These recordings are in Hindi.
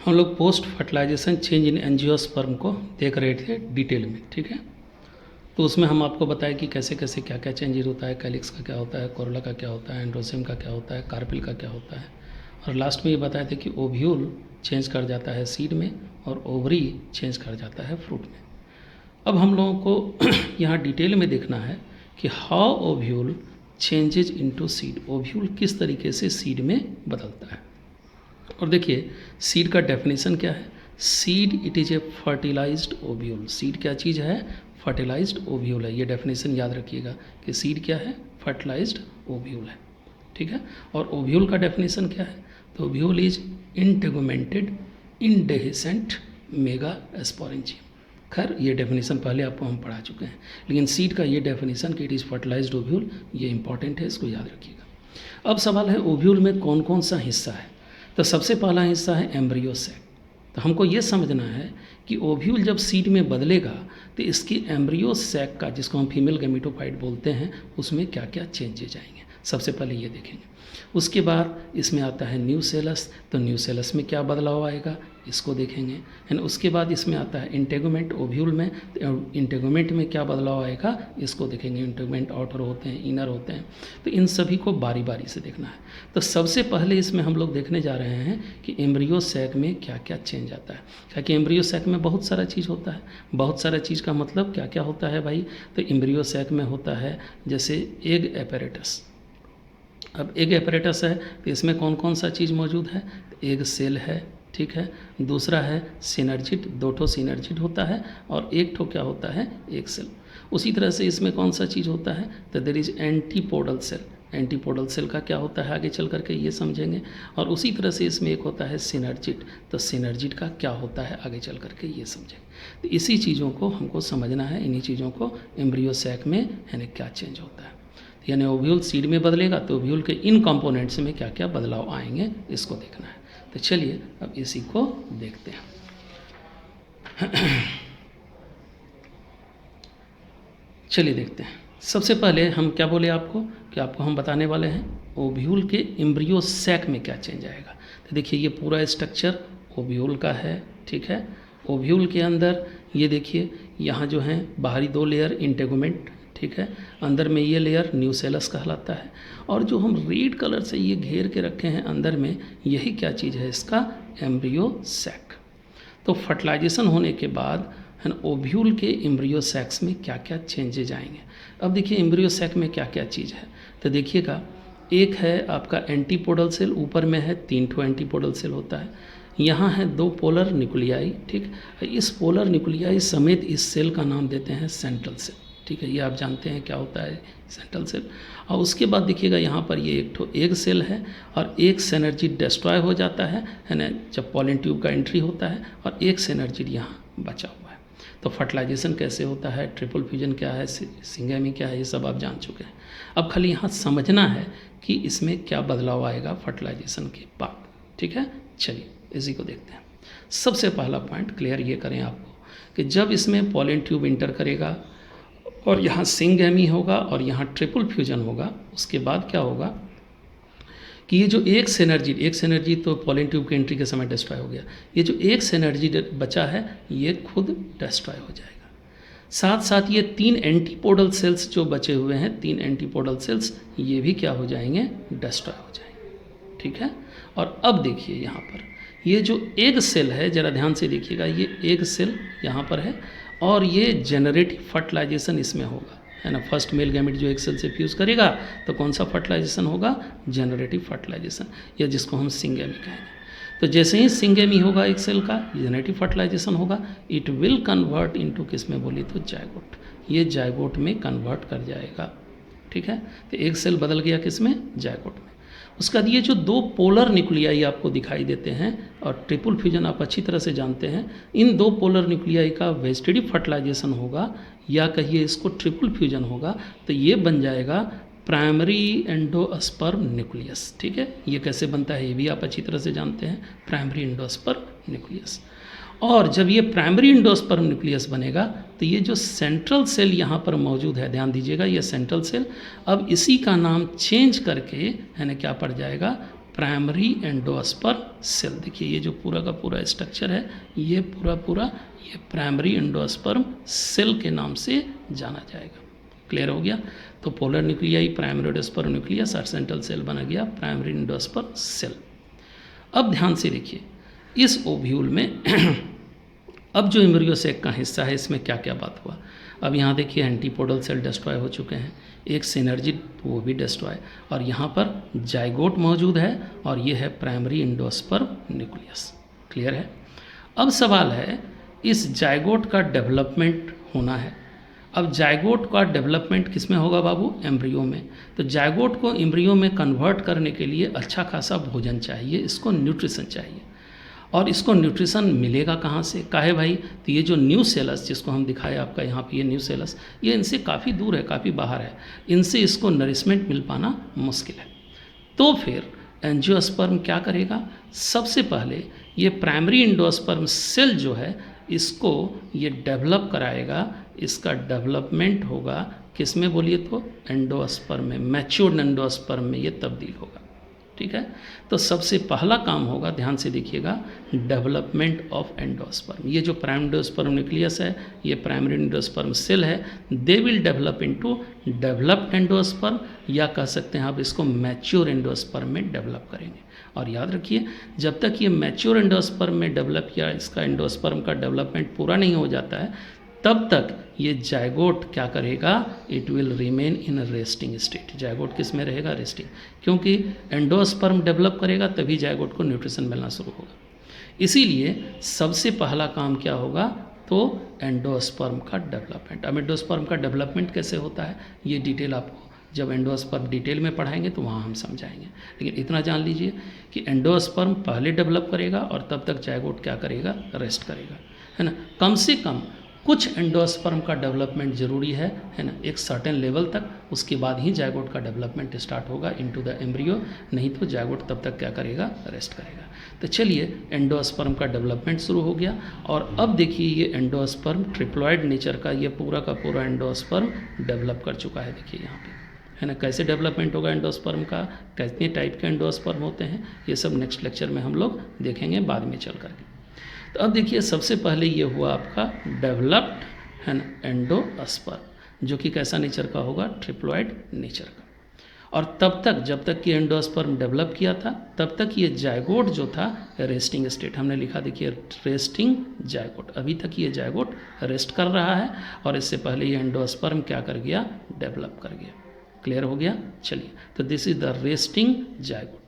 हम लोग post fertilization change in angiosperm को देख रहे थे डिटेल में, ठीक है। तो उसमें हम आपको बताएं कि कैसे कैसे क्या क्या चेंजेस होता है, कैलिक्स का क्या होता है, कोरोला का क्या होता है, एंड्रोसिम का क्या होता है, कार्पिल का क्या होता है, और लास्ट में ये बताए थे कि ओव्यूल चेंज कर जाता है सीड में और ओवरी चेंज कर जाता है फ्रूट में। अब हम लोगों को यहाँ डिटेल में देखना है कि how ovule changes into seed, ovule किस तरीके से सीड में बदलता है। और देखिए सीड का डेफिनेशन क्या है। Seed it is a fertilized ovule. Seed क्या चीज़ है? फर्टिलाइज्ड ओव्यूल है। ये डेफिनेशन याद रखिएगा कि सीड क्या है? फर्टिलाइज्ड ओव्यूल है, ठीक है। और ओव्यूल का डेफिनेशन क्या है? तो ओव्यूल इज इंटेगुमेंटेड इंडेhiscent मेगा स्पोरेंजियम। खैर ये डेफिनेशन पहले आपको हम पढ़ा चुके हैं, लेकिन सीड का ये डेफिनेशन कि इट इज़ फर्टिलाइज्ड ओव्यूल, ये इंपॉर्टेंट है, इसको याद रखिएगा। अब सवाल है ओव्यूल में कौन कौन सा हिस्सा है। तो सबसे पहला हिस्सा है एम्ब्रियो सैक। तो हमको ये समझना है कि ओव्यूल जब सीड में बदलेगा तो इसकी एम्ब्रियो सैक का, जिसको हम फीमेल गैमेटोफाइट बोलते हैं, उसमें क्या क्या चेंजेज आएंगे, सबसे पहले ये देखेंगे। उसके बाद इसमें आता है न्यूसेलस। तो न्यूसेलस में क्या बदलाव आएगा, इसको देखेंगे। एंड उसके बाद इसमें आता है इंटेगुमेंट ओव्यूल में। तो इंटेगुमेंट में क्या बदलाव आएगा, इसको देखेंगे। इंटेगुमेंट आउटर होते हैं, इनर होते हैं, तो इन सभी को बारी बारी से देखना है। तो सबसे पहले इसमें हम लोग देखने जा रहे हैं कि एम्ब्रियो सैक में क्या क्या चेंज आता है। क्योंकि एम्ब्रियो सैक में बहुत सारा चीज़ होता है। बहुत सारा चीज़ का मतलब क्या क्या होता है भाई? तो एम्ब्रियो सैक में होता है जैसे एग एपेरेटस। अब एग एपरेटस है तो इसमें कौन कौन सा चीज़ मौजूद है? एग सेल है, ठीक है। दूसरा है सिनर्जिड, 2 ठो सिनर्जिड होता है, और 1 ठो क्या होता है? Egg cell. उसी तरह से इसमें कौन सा चीज़ होता है? तो there is antipodal cell. Antipodal cell का क्या होता है आगे चल करके ये समझेंगे। और उसी तरह से इसमें एक होता है सिनर्जिड। तो सिनर्जिड का क्या होता है आगे चल करके ये समझेंगे। तो इसी चीज़ों को हमको समझना है, इन्हीं चीज़ों को एम्ब्रियो सैक में यानी क्या चेंज होता है। यानी ओव्यूल सीड में बदलेगा तो ओव्यूल के इन कंपोनेंट्स में क्या क्या बदलाव आएंगे, इसको देखना है। तो चलिए अब इसी को देखते हैं। चलिए देखते हैं। सबसे पहले हम क्या बोले आपको कि आपको हम बताने वाले हैं ओव्यूल के एम्ब्रियो सैक में क्या चेंज आएगा। तो देखिए ये पूरा स्ट्रक्चर ओव्यूल का है, ठीक है। ओव्यूल के अंदर ये देखिए यहाँ जो है बाहरी 2 लेयर इंटेगुमेंट, ठीक है। अंदर में ये लेयर न्यूसेलस कहलाता है। और जो हम रेड कलर से ये घेर के रखे हैं अंदर में, यही क्या चीज़ है? इसका एम्ब्रियो सैक। तो फर्टिलाइजेशन होने के बाद है ना ओव्यूल के एम्ब्रियो सैक्स में क्या क्या चेंजेज आएंगे। अब देखिए एम्ब्रियो सैक में क्या क्या चीज़ है। तो देखिएगा एक है आपका एंटीपोडल सेल, ऊपर में है 3 ठो एंटीपोडल सेल होता है। यहाँ है 2 पोलर न्यूक्लियाई, ठीक। इस पोलर न्यूक्लियाई समेत इस सेल का नाम देते हैं सेंट्रल सेल, ठीक है। ये आप जानते हैं क्या होता है सेंट्रल सेल। और उसके बाद देखिएगा यहाँ पर ये एक ठो एग सेल है, और एक सिनर्जिड डिस्ट्रॉय हो जाता है ना, जब पॉलन ट्यूब का एंट्री होता है, और एक सिनर्जिड यहाँ बचा हुआ है। तो फर्टिलाइजेशन कैसे होता है, ट्रिपल फ्यूजन क्या है, सिंगेमी क्या है, ये सब आप जान चुके हैं। अब खाली यहाँ समझना है कि इसमें क्या बदलाव आएगा फर्टिलाइजेशन के बाद, ठीक है। चलिए इसी को देखते हैं। सबसे पहला पॉइंट क्लियर ये करें आपको कि जब इसमें पॉलन ट्यूब इंटर करेगा और यहाँ सिंगेमी होगा और यहाँ ट्रिपल फ्यूजन होगा, उसके बाद क्या होगा कि ये जो एक सिनर्जी तो पॉलन ट्यूब के एंट्री के समय डिस्ट्रॉय हो गया। ये जो एक सिनर्जी बचा है ये खुद डिस्ट्रॉय हो जाएगा। साथ साथ ये 3 एंटीपोडल सेल्स जो बचे हुए हैं, 3 एंटीपोडल सेल्स, ये भी क्या हो जाएंगे? डिस्ट्रॉय हो जाएंगे, ठीक है। और अब देखिए यहाँ पर ये जो एग सेल है, ज़रा ध्यान से देखिएगा, ये एग सेल यहाँ पर है, और ये जेनरेटिव फर्टिलाइजेशन इसमें होगा, है ना। फर्स्ट मेल गैमेट जो एक सेल से फ्यूज़ करेगा तो कौन सा फर्टिलाइजेशन होगा? जेनरेटिव फर्टिलाइजेशन, या जिसको हम सिंगेमी कहेंगे। तो जैसे ही सिंगेमी होगा एक सेल का, जेनरेटिव फर्टिलाइजेशन होगा, इट विल कन्वर्ट इनटू किस में बोली तो जायगोट। ये जायगोट में कन्वर्ट कर जाएगा, ठीक है। तो एक सेल बदल गया किस में? जायगोट में। उसका ये जो 2 पोलर न्यूक्लियाई आपको दिखाई देते हैं, और ट्रिपल फ्यूजन आप अच्छी तरह से जानते हैं, इन 2 पोलर न्यूक्लियाई का वेजिटेटिव फर्टिलाइजेशन होगा, या कहिए इसको ट्रिपल फ्यूजन होगा, तो ये बन जाएगा प्राइमरी एंडोस्पर्म न्यूक्लियस, ठीक है। ये कैसे बनता है ये भी आप अच्छी तरह से जानते हैं, प्राइमरी एंडोस्पर्म न्यूक्लियस। और जब ये प्राइमरी एंडोस्पर्म न्यूक्लियस बनेगा तो ये जो सेंट्रल सेल यहाँ पर मौजूद है, ध्यान दीजिएगा, ये सेंट्रल सेल अब इसी का नाम चेंज करके है ना क्या पड़ जाएगा? Primary endosperm cell. देखिए ये जो पूरा का पूरा स्ट्रक्चर है, ये पूरा ये प्राइमरी एंडोस्पर्म सेल के नाम से जाना जाएगा। क्लियर हो गया? तो polar nuclei, primary endosperm nucleus और सेंट्रल सेल बना गया प्राइमरी एंडोस्पर्म सेल। अब ध्यान से देखिए इस ओव्यूल में अब जो एम्ब्रियो सेक का हिस्सा है इसमें क्या क्या बात हुआ। अब यहाँ देखिए एंटीपोडल सेल डिस्ट्रॉय हो चुके हैं, एक सिनर्जिड वो भी डिस्ट्रॉय, और यहाँ पर जाइगोट मौजूद है और ये है प्राइमरी एंडोस्पर्म न्यूक्लियस। क्लियर है? अब सवाल है इस जाइगोट का डेवलपमेंट होना है। अब जाइगोट का डेवलपमेंट किस में होगा बाबू? एम्ब्रियो में। तो जाइगोट को एम्ब्रियो में कन्वर्ट करने के लिए अच्छा खासा भोजन चाहिए, इसको न्यूट्रिशन चाहिए। और इसको न्यूट्रिशन मिलेगा कहाँ से? काहे भाई? तो ये जो न्यू सेलस जिसको हम दिखाए आपका यहाँ पे, ये न्यू सेलस, ये इनसे काफ़ी दूर है, काफ़ी बाहर है, इनसे इसको नरिशमेंट मिल पाना मुश्किल है। तो फिर एंजियोस्पर्म क्या करेगा? सबसे पहले ये प्राइमरी एंडोस्पर्म सेल जो है इसको ये डेवलप कराएगा। इसका डेवलपमेंट होगा किस में बोलिए तो? एंडोस्पर्म में, मैच्योर्ड एंडोस्पर्म में ये तब्दील होगा। ठीक है? तो सबसे पहला काम होगा, ध्यान से देखिएगा, डेवलपमेंट ऑफ एंडोस्पर्म। ये जो प्राइमरी एंडोस्पर्म न्यूक्लियस है, ये प्राइमरी एंडोस्पर्म सेल है, they will develop into developed endosperm, या कह सकते हैं आप इसको मैच्योर एंडोस्पर्म में डेवलप करेंगे। और याद रखिए जब तक ये मैच्योर एंडोस्पर्म में डेवलप या इसका एंडोस्पर्म का डेवलपमेंट पूरा नहीं हो जाता है, तब तक ये जाइगोट क्या करेगा? It will remain in resting state. Zygote किस में रहेगा? रेस्टिंग, क्योंकि एंडोस्पर्म डेवलप करेगा तभी जाइगोट को न्यूट्रिशन मिलना शुरू होगा। इसीलिए सबसे पहला काम क्या होगा? तो एंडोस्पर्म का डेवलपमेंट। अब एंडोस्पर्म का डेवलपमेंट कैसे होता है ये डिटेल आपको जब एंडोस्पर्म डिटेल में पढ़ाएंगे तो वहाँ हम समझाएंगे, लेकिन इतना जान लीजिए कि एंडोस्पर्म पहले डेवलप करेगा और तब तक जाइगोट क्या करेगा? रेस्ट करेगा, है ना। कम से कम कुछ एंडोस्पर्म का डेवलपमेंट जरूरी है ना, एक सर्टेन लेवल तक, उसके बाद ही जाइगोट का डेवलपमेंट स्टार्ट होगा इनटू द एम्ब्रियो, नहीं तो जाइगोट तब तक क्या करेगा? रेस्ट करेगा। तो चलिए एंडोस्पर्म का डेवलपमेंट शुरू हो गया। और अब देखिए ये एंडोस्पर्म ट्रिप्लॉइड नेचर का ये पूरा का पूरा एंडोस्पर्म डेवलप कर चुका है। देखिए यहाँ पे, है ना, कैसे डेवलपमेंट होगा एंडोस्पर्म का, कितने टाइप के एंडोस्पर्म होते हैं, ये सब नेक्स्ट लेक्चर में हम लोग देखेंगे बाद में चल करके। तो अब देखिए सबसे पहले ये हुआ आपका डेवलप्ड, है ना, एंडोस्पर्म, जो कि कैसा नेचर का होगा? ट्रिप्लॉइड नेचर का। और तब तक जब तक कि एंडोस्पर्म डेवलप किया था तब तक ये जाइगोट जो था रेस्टिंग स्टेट, हमने लिखा देखिए रेस्टिंग जाइगोट, अभी तक ये जाइगोट रेस्ट कर रहा है और इससे पहले ये एंडोस्पर्म क्या कर गया? डेवलप कर गया। क्लियर हो गया? चलिए, तो this is the resting zygote.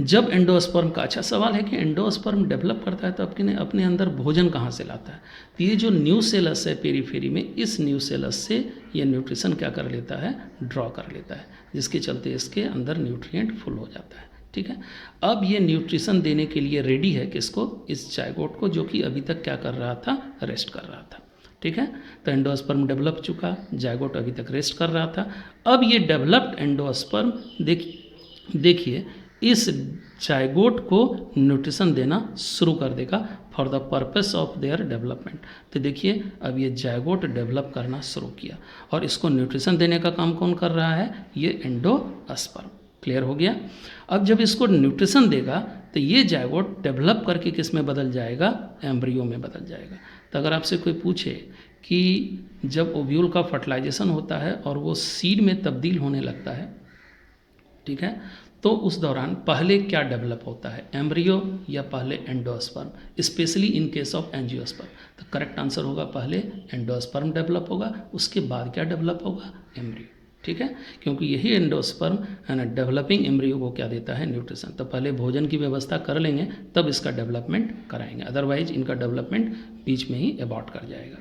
जब एंडोस्पर्म का, अच्छा सवाल है कि एंडोस्पर्म डेवलप करता है तो अपने अंदर भोजन कहाँ से लाता है? तो ये जो न्यू सेलस है पेरीफेरी में, इस न्यू सेलस से ये न्यूट्रिशन क्या कर लेता है? ड्रॉ कर लेता है, जिसके चलते इसके अंदर न्यूट्रिएंट फुल हो जाता है। ठीक है, अब ये न्यूट्रिशन देने के लिए रेडी है किसको? इस जाइगोट को, जो कि अभी तक क्या कर रहा था? रेस्ट कर रहा था। ठीक है, तो एंडोस्पर्म डेवलप चुका, जाइगोट अभी तक रेस्ट कर रहा था। अब ये डेवलप्ड एंडोस्पर्म देखिए इस जाइगोट को न्यूट्रिशन देना शुरू कर देगा for the purpose of their development. तो देखिए अब ये जाइगोट डेवलप करना शुरू किया और इसको न्यूट्रिशन देने का काम कौन कर रहा है? ये एंडोस्पर्म। क्लियर हो गया? अब जब इसको न्यूट्रिशन देगा तो ये जाइगोट डेवलप करके किस में बदल जाएगा? एम्ब्रियो में बदल जाएगा। तो अगर आपसे कोई पूछे कि जब ओव्यूल का फर्टिलाइजेशन होता है और वो सीड में तब्दील होने लगता है, ठीक है, तो उस दौरान पहले क्या डेवलप होता है? एम्ब्रियो या पहले endosperm? Specially in case of angiosperm, तो करेक्ट आंसर होगा पहले एंडोस्पर्म डेवलप होगा, उसके बाद क्या डेवलप होगा? एम्ब्रियो। ठीक है, क्योंकि यही एंडोस्पर्म है ना डेवलपिंग एम्ब्रियो को क्या देता है? न्यूट्रिशन। तो पहले भोजन की व्यवस्था कर लेंगे तब इसका डेवलपमेंट कराएंगे, अदरवाइज इनका डेवलपमेंट बीच में ही अबॉर्ट कर जाएगा।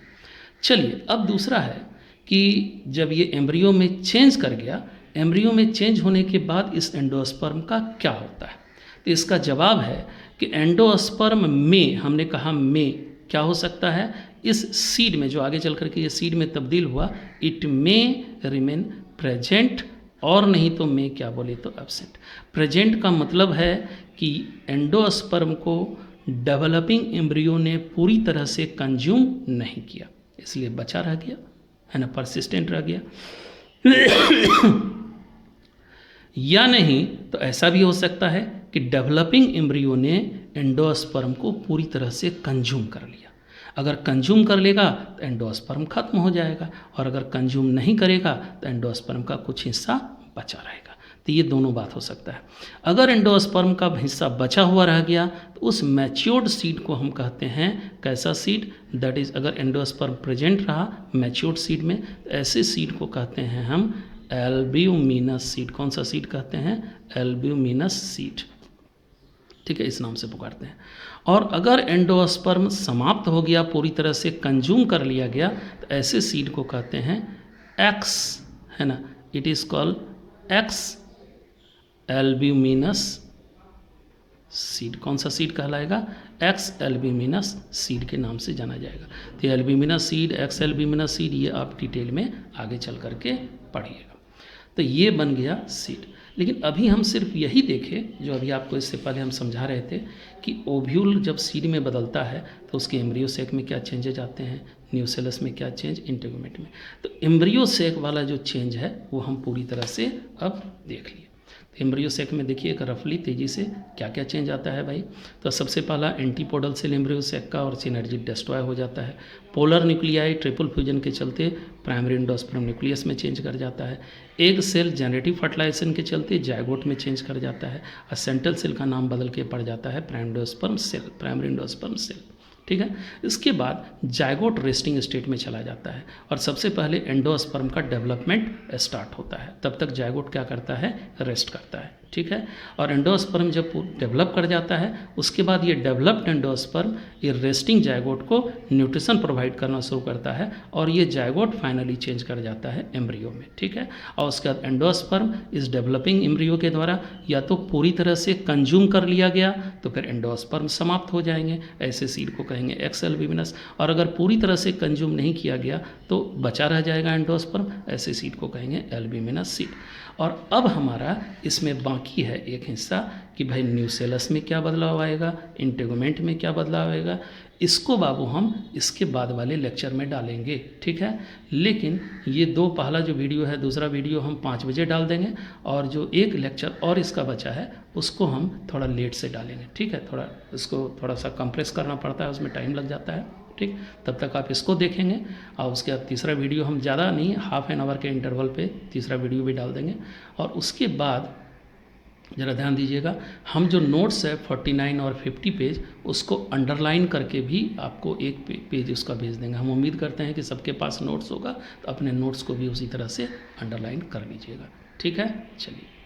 चलिए, अब दूसरा है कि जब ये एम्ब्रियो में चेंज कर गया, एम्ब्रियो में चेंज होने के बाद इस एंडोस्पर्म का क्या होता है? तो इसका जवाब है कि एंडोस्पर्म में, हमने कहा में, क्या हो सकता है? इस सीड में, जो आगे चल करके ये सीड में तब्दील हुआ, इट में रिमेन प्रेजेंट, और नहीं तो में क्या बोले तो एब्सेंट। प्रेजेंट का मतलब है कि एंडोस्पर्म को डेवलपिंग एम्ब्रियो ने पूरी तरह से कंज्यूम नहीं किया, इसलिए बचा रह गया, है ना, परसिस्टेंट रह गया। या नहीं तो ऐसा भी हो सकता है कि डेवलपिंग एम्ब्रियो ने एंडोस्पर्म को पूरी तरह से कंज्यूम कर लिया। अगर कंज्यूम कर लेगा तो एंडोस्पर्म खत्म हो जाएगा, और अगर कंज्यूम नहीं करेगा तो एंडोस्पर्म का कुछ हिस्सा बचा रहेगा। तो ये दोनों बात हो सकता है। अगर एंडोस्पर्म का हिस्सा बचा हुआ रह गया तो उस मैच्योर्ड सीड को हम कहते हैं कैसा सीड, दैट इज़ अगर एंडोस्पर्म प्रेजेंट रहा मैच्योर्ड सीड में तो ऐसे सीड को कहते हैं हम एल्ब्यूमिनस सीड। कौन सा सीड कहते हैं? Albuminous seed. ठीक है, इस नाम से पुकारते हैं। और अगर एंडोस्पर्म समाप्त हो गया, पूरी तरह से कंज्यूम कर लिया गया, तो ऐसे सीड को कहते हैं एक्स, है ना, it is called x albuminous seed. कौन सा सीड कहलाएगा? एक्स एल्ब्यूमिनस सीड के नाम से जाना जाएगा। तो albuminous seed, x albuminous seed, ये आप डिटेल में आगे चल करके पढ़िएगा। तो ये बन गया सीड। लेकिन अभी हम सिर्फ यही देखें जो अभी आपको इससे पहले हम समझा रहे थे कि ओव्यूल जब सीड में बदलता है तो उसके एम्ब्रियो सेक में क्या चेंजेज आते हैं, न्यूसेलस में क्या चेंज, इंटेगुमेंट में। तो एम्ब्रियो सेक वाला जो चेंज है वो हम पूरी तरह से अब देख लिए। तो एम्ब्रियो सेक में देखिए एक रफली तेज़ी से क्या क्या चेंज आता है भाई। तो सबसे पहला एंटीपोडल सेल एम्ब्रियो सेक का और सिनर्जिक डिस्ट्रॉय हो जाता है। पोलर न्यूक्लियाई ट्रिपल फ्यूजन के चलते प्राइमरी एंडोस्पर्म न्यूक्लियस में चेंज कर जाता है। एग सेल जेनेटिक फर्टिलाइजेशन के चलते जायगोट में चेंज कर जाता है। और सेंट्रल सेल का नाम बदल के पड़ जाता है primary endosperm cell, primary endosperm cell. ठीक है, इसके बाद जायगोट रेस्टिंग स्टेट में चला जाता है और सबसे पहले एंडोस्पर्म का डेवलपमेंट स्टार्ट होता है। तब तक जायगोट क्या करता है? रेस्ट करता है। ठीक है, और एंडोस्पर्म जब डेवलप कर जाता है उसके बाद ये डेवलप्ड एंडोस्पर्म ये रेस्टिंग जायगोट को न्यूट्रिशन प्रोवाइड करना शुरू करता है और ये जायगोट फाइनली चेंज कर जाता है एम्ब्रियो में। ठीक है, और उसके बाद एंडोस्पर्म इस डेवलपिंग एम्ब्रियो के द्वारा या तो पूरी तरह से कंज्यूम कर लिया गया तो फिर एंडोस्पर्म समाप्त हो जाएंगे, ऐसे सीड को कहेंगे एक्स एल्ब्यूमिनस। और अगर पूरी तरह से कंज्यूम नहीं किया गया तो बचा रह जाएगा एंडोस्पर्म, ऐसे सीड को कहेंगे एल्ब्यूमिनस सीड। और अब हमारा इसमें बाकी है एक हिस्सा कि भाई न्यूसेलस में क्या बदलाव आएगा, इंटेगुमेंट में क्या बदलाव आएगा। इसको बाबू हम इसके बाद वाले लेक्चर में डालेंगे। ठीक है, लेकिन ये दो पहला जो वीडियो है, दूसरा वीडियो हम 5 बजे डाल देंगे और जो एक लेक्चर और इसका बचा है उसको हम थोड़ा लेट से डालेंगे। ठीक है, थोड़ा इसको थोड़ा सा कंप्रेस करना पड़ता है, उसमें टाइम लग जाता है। ठीक, तब तक आप इसको देखेंगे और उसके बाद तीसरा वीडियो हम ज़्यादा नहीं, हाफ एन आवर के इंटरवल पे तीसरा वीडियो भी डाल देंगे। और उसके बाद ज़रा ध्यान दीजिएगा, हम जो नोट्स है 49 और 50 पेज उसको अंडरलाइन करके भी आपको एक पेज उसका भेज देंगे। हम उम्मीद करते हैं कि सबके पास नोट्स होगा तो अपने नोट्स को भी उसी तरह से अंडरलाइन कर लीजिएगा। ठीक है, चलिए।